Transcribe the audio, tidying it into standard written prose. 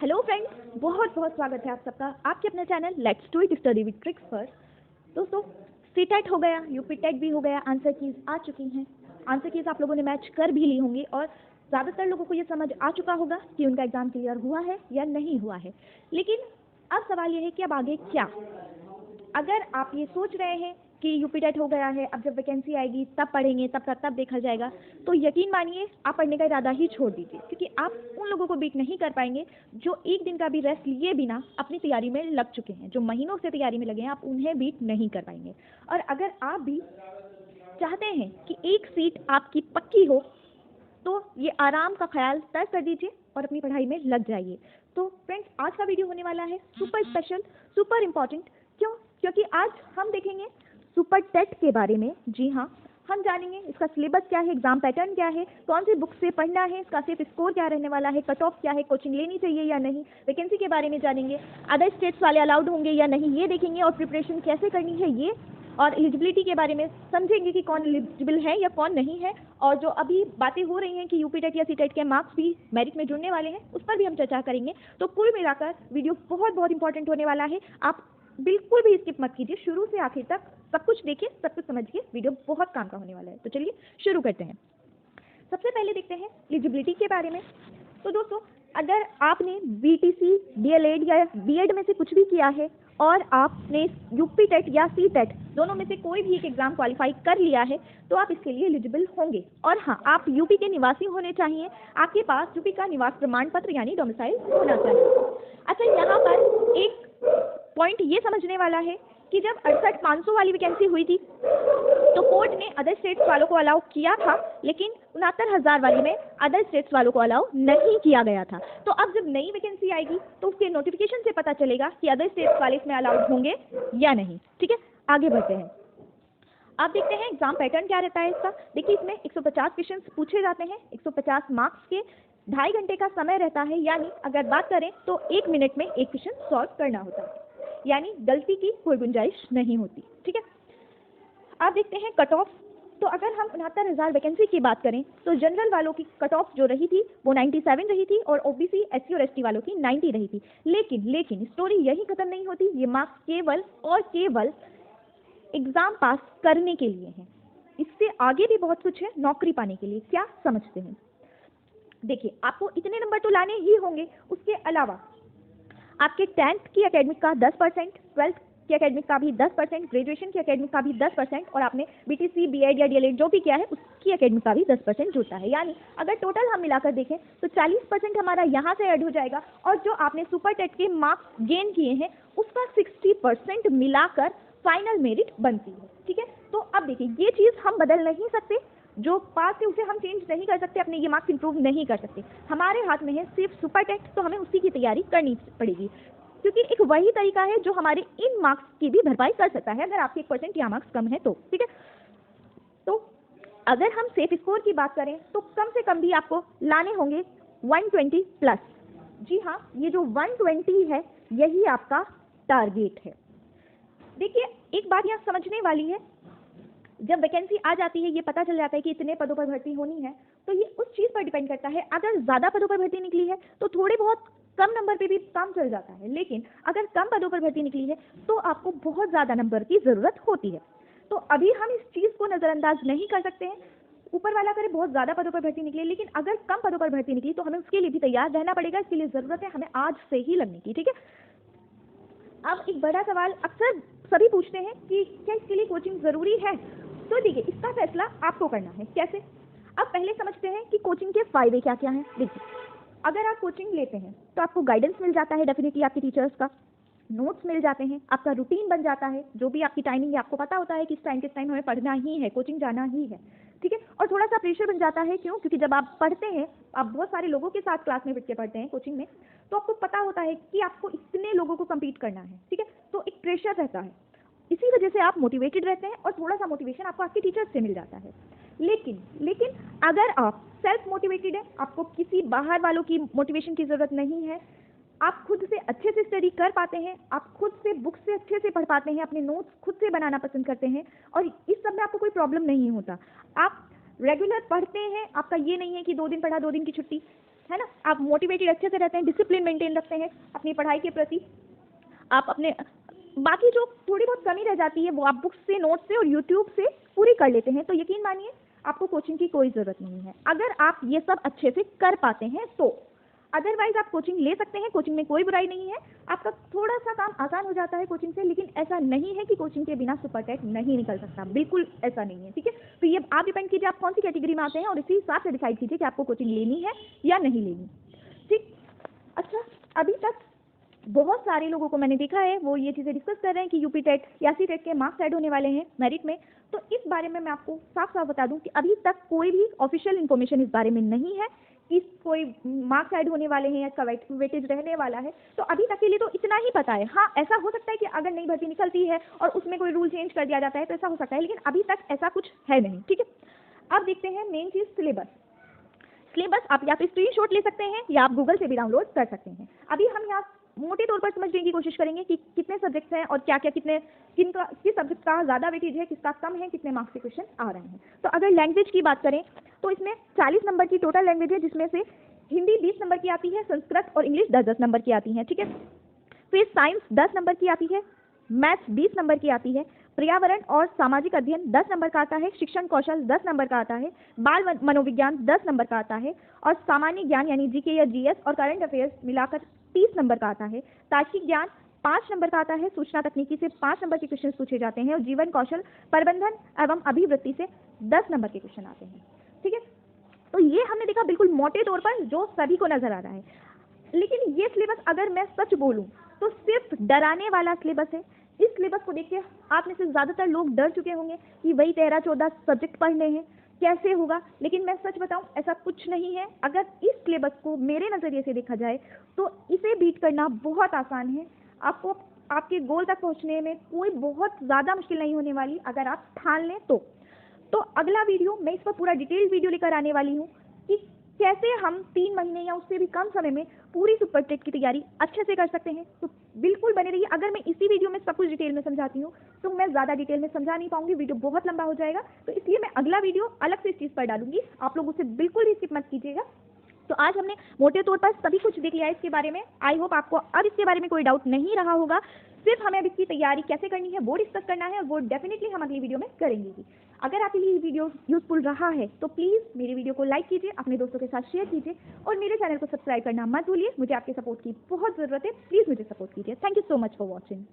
Hello friends, बहुत बहुत स्वागत है आप सबका आपके अपने channel let's do it study with tricks पर। दोस्तों, सीटेट हो गया, यूपी टेट भी हो गया, आंसर कीज आ चुकी हैं। आंसर कीज आप लोगों ने मैच कर भी ली होंगी और ज़्यादातर लोगों को ये समझ आ चुका होगा कि उनका एग्ज़ाम क्लियर हुआ है या नहीं हुआ है। लेकिन अब सवाल ये है कि अब आगे क्या। अगर आप ये सोच रहे हैं कि यूपी टेट हो गया है, अब जब वैकेंसी आएगी तब पढ़ेंगे, तब का तब देखा जाएगा, तो यकीन मानिए आप पढ़ने का इरादा ही छोड़ दीजिए, क्योंकि आप उन लोगों को बीट नहीं कर पाएंगे जो एक दिन का भी रेस्ट लिए बिना अपनी तैयारी में लग चुके हैं, जो महीनों से तैयारी में लगे हैं, आप उन्हें बीट नहीं कर पाएंगे। और अगर आप भी चाहते हैं कि एक सीट आपकी पक्की हो, तो ये आराम का ख्याल तय कर दीजिए और अपनी पढ़ाई में लग जाइए। तो फ्रेंड्स, आज का वीडियो होने वाला है सुपर स्पेशल, सुपर इम्पॉर्टेंट। क्यों? क्योंकि आज हम देखेंगे सुपर टेट के बारे में। जी हाँ, हम जानेंगे इसका सिलेबस क्या है, एग्जाम पैटर्न क्या है, कौन सी बुक से पढ़ना है, इसका सिर्फ स्कोर क्या रहने वाला है, कट ऑफ क्या है, कोचिंग लेनी चाहिए या नहीं, वैकेंसी के बारे में जानेंगे, अदर स्टेट्स वाले अलाउड होंगे या नहीं ये देखेंगे, और प्रिपरेशन कैसे करनी है ये, और एलिजिबिलिटी के बारे में समझेंगे कि कौन एलिजिबल है या कौन नहीं है। और जो अभी बातें हो रही हैं कि यूपी टेट या सी टेट के मार्क्स भी मेरिट में जुड़ने वाले हैं, उस पर भी हम चर्चा करेंगे। तो कुल मिलाकर वीडियो बहुत बहुत इंपॉर्टेंट होने वाला है। आप बिल्कुल भी स्किप मत कीजिए, शुरू से आखिर तक सब कुछ देखिए, सब कुछ समझिए, वीडियो बहुत काम का होने वाला है। तो चलिए शुरू करते हैं। सबसे पहले देखते हैं एलिजिबिलिटी के बारे में। तो दोस्तों, अगर आपने बीटीसी, डीएलएड या बीएड में से कुछ भी किया है और आपने यूपी टेट या सी टेट दोनों में से कोई भी एक एग्जाम क्वालिफाई कर लिया है, तो आप इसके लिए एलिजिबल होंगे। और हाँ, आप यूपी के निवासी होने चाहिए, आपके पास यूपी का निवास प्रमाण पत्र यानी डोमिसाइल होना चाहिए। अच्छा, यहाँ पर एक पॉइंट ये समझने वाला है कि जब 68,500 वाली वैकेंसी हुई थी तो कोर्ट ने अदर स्टेट्स वालों को अलाउ किया था, लेकिन 69,000 वाली में अदर स्टेट्स वालों को अलाउ नहीं किया गया था। तो अब जब नई वैकेंसी आएगी तो उसके नोटिफिकेशन से पता चलेगा कि अदर स्टेट्स वाले इसमें अलाउड होंगे या नहीं। ठीक है, आगे बढ़ते हैं। आप देखते हैं एग्जाम पैटर्न क्या रहता है इसका। देखिए, इसमें 150 क्वेश्चन पूछे जाते हैं, 150 मार्क्स के, 2.5 घंटे का समय रहता है। यानी अगर बात करें तो 1 मिनट में एक क्वेश्चन सॉल्व करना होता है, यानी गलती की कोई गुंजाइश नहीं होती। ठीक है, आप देखते हैं कट ऑफ। तो अगर हम 69,000 वैकेंसी की बात करें तो जनरल वालों की कट ऑफ जो रही थी वो 97 रही थी और ओबीसी, एससी और एसटी वालों की 90 रही थी। लेकिन स्टोरी यही खत्म नहीं होती। ये मार्क्स केवल और केवल एग्जाम पास करने के लिए हैं। इससे आगे भी बहुत कुछ है नौकरी पाने के लिए। क्या समझते हैं? देखिए, आपको इतने नंबर तो लाने ही होंगे। उसके अलावा आपके 10th की एकेडमिक का 10%, 12th की एकेडमिक का भी 10%, ग्रेजुएशन की एकेडमिक का भी 10%, और आपने बीटीसी, बीएड या डीएलएड जो भी किया है उसकी एकेडमिक का भी 10% जुड़ता है। यानी अगर टोटल हम मिलाकर देखें तो 40% हमारा यहाँ से ऐड हो जाएगा, और जो आपने सुपर टेट के मार्क्स गेन किए हैं उसका 60% मिलाकर फाइनल मेरिट बनती है। ठीक है, तो अब देखिए, ये चीज़ हम बदल नहीं सकते, जो पास है उसे हम चेंज नहीं कर सकते, अपने ये मार्क्स इंप्रूव नहीं कर सकते। हमारे हाथ में है सिर्फ सुपर टेट, तो हमें उसी की तैयारी करनी पड़ेगी, क्योंकि एक वही तरीका है जो हमारे इन मार्क्स की भी भरपाई कर सकता है अगर आपके 1% या मार्क्स कम है तो। ठीक है, तो अगर हम सेफ स्कोर की बात करें तो कम से कम भी आपको लाने होंगे 120 प्लस। जी हाँ, ये जो 120 है यही आपका टारगेट है। देखिए, एक बात यहाँ समझने वाली है, जब वैकेंसी आ जाती है, ये पता चल जाता है कि इतने पदों पर भर्ती होनी है, तो ये उस चीज़ पर डिपेंड करता है। अगर ज़्यादा पदों पर भर्ती निकली है तो थोड़े बहुत कम नंबर पे भी काम चल जाता है, लेकिन अगर कम पदों पर भर्ती निकली है तो आपको बहुत ज़्यादा नंबर की ज़रूरत होती है। तो अभी हम इस चीज़ को नज़रअंदाज नहीं कर सकते हैं। ऊपर वाला करे बहुत ज़्यादा पदों पर भर्ती निकली, लेकिन अगर कम पदों पर भर्ती निकली तो हमें उसके लिए भी तैयार रहना पड़ेगा। इसके लिए ज़रूरत है हमें आज से ही लगने की। ठीक है, अब एक बड़ा सवाल अक्सर सभी पूछते हैं कि क्या इसके लिए कोचिंग ज़रूरी है। तो देखिए, इसका फैसला आपको करना है। कैसे? अब पहले समझते हैं कि कोचिंग के फ़ायदे क्या क्या हैं। देखिए, अगर आप कोचिंग लेते हैं तो आपको गाइडेंस मिल जाता है, डेफिनेटली आपके टीचर्स का, नोट्स मिल जाते हैं, आपका रूटीन बन जाता है, जो भी आपकी टाइमिंग है आपको पता होता है कि इस टाइम हमें पढ़ना ही है, कोचिंग जाना ही है। ठीक है, और थोड़ा सा प्रेशर बन जाता है। क्यों? क्योंकि जब आप पढ़ते हैं, आप बहुत सारे लोगों के साथ क्लास में बैठ के पढ़ते हैं कोचिंग में, तो आपको पता होता है कि आपको इतने लोगों को कम्पीट करना है। ठीक है, तो एक प्रेशर रहता है, इसी वजह से आप मोटिवेटेड रहते हैं और थोड़ा सा मोटिवेशन आपको आपके टीचर्स से मिल जाता है। लेकिन अगर आप सेल्फ मोटिवेटेड हैं, आपको किसी बाहर वालों की मोटिवेशन की ज़रूरत नहीं है, आप खुद से अच्छे से स्टडी कर पाते हैं, आप खुद से बुक से अच्छे से पढ़ पाते हैं, अपने नोट्स खुद से बनाना पसंद करते हैं, और इस सब में आपको कोई प्रॉब्लम नहीं होता, आप रेगुलर पढ़ते हैं, आपका ये नहीं है कि 2 दिन पढ़ा 2 दिन की छुट्टी है ना, आप मोटिवेटेड अच्छे से रहते हैं, डिसिप्लिन मेंटेन रखते हैं अपनी पढ़ाई के प्रति, आप अपने बाकी जो थोड़ी बहुत कमी रह जाती है वो आप बुक्स से, नोट्स से और यूट्यूब से पूरी कर लेते हैं, तो यकीन मानिए आपको कोचिंग की कोई ज़रूरत नहीं है अगर आप ये सब अच्छे से कर पाते हैं तो। अदरवाइज आप कोचिंग ले सकते हैं, कोचिंग में कोई बुराई नहीं है, आपका थोड़ा सा काम आसान हो जाता है कोचिंग से, लेकिन ऐसा नहीं है कि कोचिंग के बिना सुपर टेट नहीं निकल सकता, बिल्कुल ऐसा नहीं है, ठीक है। तो ये आप डिपेंड कीजिए आप कौन सी कैटेगरी में आते हैं और इसी हिसाब से डिसाइड कीजिए कि आपको कोचिंग लेनी है या नहीं लेनी, ठीक। अच्छा, अभी तक बहुत सारे लोगों को मैंने देखा है वो ये चीज़ें डिस्कस कर रहे हैं कि यूपी टेट या सी टेट के मार्क्स ऐड होने वाले हैं मेरिट में, तो इस बारे में मैं आपको साफ साफ बता दूं कि अभी तक कोई भी ऑफिशियल इन्फॉर्मेशन इस बारे में नहीं है कि कोई मार्क्स ऐड होने वाले हैं या इसका वेटेज रहने वाला है, तो अभी तक के लिए तो इतना ही पता है। हाँ, ऐसा हो सकता है कि अगर नई भर्ती निकलती है और उसमें कोई रूल चेंज कर दिया जाता है तो ऐसा हो सकता है, लेकिन अभी तक ऐसा कुछ है नहीं, ठीक है। अब देखते हैं मेन चीज़ सिलेबस। सिलेबस आप या तो स्क्रीनशॉट ले सकते हैं या आप गूगल से भी डाउनलोड कर सकते हैं। अभी हम यहाँ मोटे तौर पर समझने की कोशिश करेंगे कि कितने सब्जेक्ट्स हैं और क्या क्या किस सब्जेक्ट का ज़्यादा वेटेज है, किसका कम है, कितने मार्क्स के क्वेश्चन आ रहे हैं। तो अगर लैंग्वेज की बात करें तो इसमें 40 नंबर की टोटल लैंग्वेज है, जिसमें से हिंदी 20 नंबर की आती है, संस्कृत और इंग्लिश 10-10 नंबर की आती हैं, ठीक है। फिर साइंस 10 नंबर की आती है, मैथ्स 20 नंबर की आती है, पर्यावरण और सामाजिक अध्ययन 10 नंबर का आता है, शिक्षण कौशल 10 नंबर का आता है, बाल मनोविज्ञान 10 नंबर का आता है, और सामान्य ज्ञान यानी जीके या जीएस और करंट अफेयर्स मिलाकर 30 नंबर का आता है। तार्किक ज्ञान 5 नंबर का आता है, सूचना तकनीकी से 5 नंबर के क्वेश्चन पूछे जाते हैं, और जीवन कौशल, प्रबंधन एवं अभिवृत्ति से 10 नंबर के क्वेश्चन आते हैं, ठीक है। तो ये हमने देखा बिल्कुल मोटे तौर पर जो सभी को नजर आ रहा है, लेकिन ये सिलेबस अगर मैं सच बोलूं तो सिर्फ डराने वाला सिलेबस है। इस सिलेबस को देख के आप में से ज़्यादातर लोग डर चुके होंगे कि वही 13-14 सब्जेक्ट पढ़ने हैं, कैसे होगा, लेकिन मैं सच बताऊं ऐसा कुछ नहीं है। अगर इस सिलेबस को मेरे नज़रिए से देखा जाए तो इसे बीट करना बहुत आसान है, आपको आपके गोल तक पहुंचने में कोई बहुत ज़्यादा मुश्किल नहीं होने वाली अगर आप ठान लें तो अगला वीडियो मैं इस पर पूरा डिटेल्ड वीडियो लेकर आने वाली हूँ कि कैसे हम 3 महीने या उससे भी कम समय में पूरी सुपर टेट की तैयारी अच्छे से कर सकते हैं। तो बिल्कुल बने रहिए। अगर मैं इसी वीडियो में सब कुछ डिटेल में समझाती हूँ तो मैं ज़्यादा डिटेल में समझा नहीं पाऊंगी, वीडियो बहुत लंबा हो जाएगा, तो इसलिए मैं अगला वीडियो अलग से इस चीज़ पर डालूंगी, आप लोग उसे बिल्कुल भी स्किप मत कीजिएगा। तो आज हमने मोटे तौर पर सभी कुछ देख लिया है इसके बारे में। आई होप आपको अब इसके बारे में कोई डाउट नहीं रहा होगा, सिर्फ हमें अब इसकी तैयारी कैसे करनी है वो डिस्कस करना है, और वो डेफिनेटली हम अगली वीडियो में करेंगे ही। अगर आपके लिए ये वीडियो यूजफुल रहा है तो प्लीज़ मेरी वीडियो को लाइक कीजिए, अपने दोस्तों के साथ शेयर कीजिए, और मेरे चैनल को सब्सक्राइब करना मत भूलिए। मुझे आपके सपोर्ट की बहुत ज़रूरत है, प्लीज़ मुझे सपोर्ट कीजिए। Thank you so much for watching.